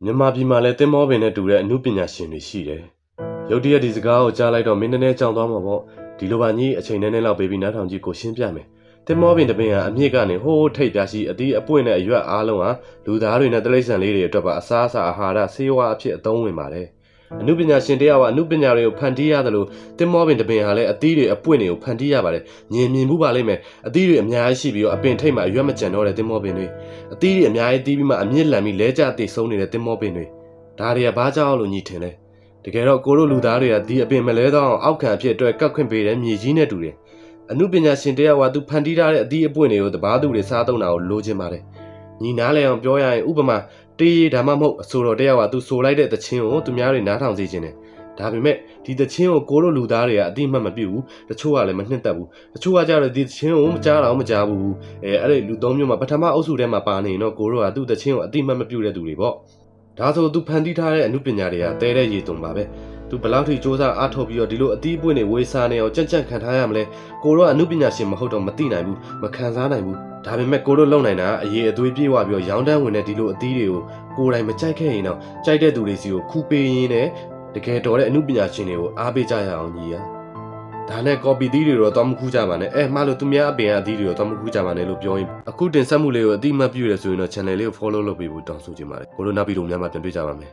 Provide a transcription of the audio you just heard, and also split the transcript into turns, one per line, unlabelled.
မြန်မာပြည်မှာလည်းသင်္ဘောပင်နဲ့တူတဲ့အမှုပညာရှင်တွေရှိတယ်။ရုတ်တရက်ဒီစကားကိုကြားလိုက်တော့မင်းနည်းနည်းကြောင်သွားမှာပေါ့။ဒီလိုပါကြီးအချိန်နည်းနည်းလောက်ပေးပြီးနားထောင်ကြည့်ကိုရှင်းပြမယ်။သင်္ဘောပင်တစ်ပင်ဟာအမြင့်ကနေဟိုးထိပ်ပြရှိအသီးအပွင့်နဲ့အရွက်အားလုံးဟာလူသားတွေနဲ့တိရစ္ဆာန်လေးတွေအတွက်ပါအစားအစာအာဟာရဆေးဝါးအဖြစ်အသုံးဝင်ပါတယ်။အမှုပညာရှင်တယောက်ကအမှုပညာတွေကိုဖန်တီးရတယ်လို့သင်္ဘောပင်တစ်ပင်ဟာလည်းအသီးတွေအပွင့်တွေကိုဖန်တီးရပါတယ်။မြင်မှုပါလိမ့်မယ်။အသီးတွေအများကြီးရှိပြီးတော့အပင်ထိပ်မှာအရွက်မကျန်တော့တဲ့သင်္ဘောပင်တွေအသီးတွေအများကြီးတီးပြီးမှအမြင့်လန်ပြီးလဲကျတိတ်ဆုံးနေတဲ့သင်္ဘောပင်တွေဒါတွေကဘာကြောင့်လို့ညီထင်လဲတကယ်တော့ကိုတို့လူသားတွေကဒီအပင်မလဲတော့အောင်အောက်ခံအဖြစ်အတွက်ကတ်ခွင့်ပေးတဲ့မြေကြီးနဲ့တူတယ်အမှုပညာရှင်တယောက်ကသူဖန်တီးထားတဲ့အသီးအပွင့်တွေကိုတဘာသူတွေစားသုံးတာကိုလိုချင်ပါတယ်ညီနားလဲအောင်ပြောရရင်ဥပမာတေးဒါမှမဟုတ်အဆိုတော်တယောက်ကသူဆိုလိုက်တဲ့သချင်းကိုသူများတွေနားထောင်စေချင်တယ်ဒါပေမဲ့ဒီသချင်းကိုကိုတို့လူသားတွေကအတိမတ်မပြုဘူးတချို့ကလည်းမနှစ်သက်ဘူးတချို့ကကြတော့ဒီသချင်းကိုမကြားတော့မကြားဘူးအဲ့ဒီလူသုံးမျိုးမှာပထမအုပ်စုထဲမှာပါနေရင်တော့ကိုတို့ကသူ့သချင်းကိုအတိမတ်မပြုတဲ့သူတွေပေါ့ဒါဆိုသူဖန်တီးထားတဲ့အမှုပညာတွေကတဲတဲ့ရည်သွန်ပါပဲသူဘလောက်ထိစ조사အားထုတ်ပြီးတော့ဒီလိုအသီးပွင့်တွေဝေးစားနေအောင်ကြံ့ကြံ့ခံထားရမလဲကိုတို့ကအမှုပညာရှင်မဟုတ်တော့မသိနိုင်ဘူးမခံစားနိုင်ဘူးဒါပေမဲ့ကိုတို့လုံနိုင်တာအရေးအသွေးပြေးဝပြီးတော့ရောင်းတန်းဝင်တဲ့ဒီလိုအသီးတွေကိုကိုယ်တိုင်မကြိုက်ခဲ့ရင်တော့ကြိုက်တဲ့သူတွေစီကိုခူးပေးရင်းနဲ့တကယ်တော်တဲ့အမှုပညာရှင်တွေကိုအားပေးကြရအောင်ညီရဒါနဲ့ copy သီးတွေတော့တော့မခူးကြပါနဲ့မှလို့သူများအပင်အသီးတွေတော့တော့မခူးကြပါနဲ့လို့ပြောရင်အခုတင်ဆက်မှုလေးကိုအတိမတ်ပြုရဆိုရင်တော့ channel လေးကို follow လုပ်ပေးဖို့တောင်းဆိုချင်ပါတယ်ကိုလိုနောက်ဗီဒီယိုများမှာပြန်တွေ့ကြပါမယ်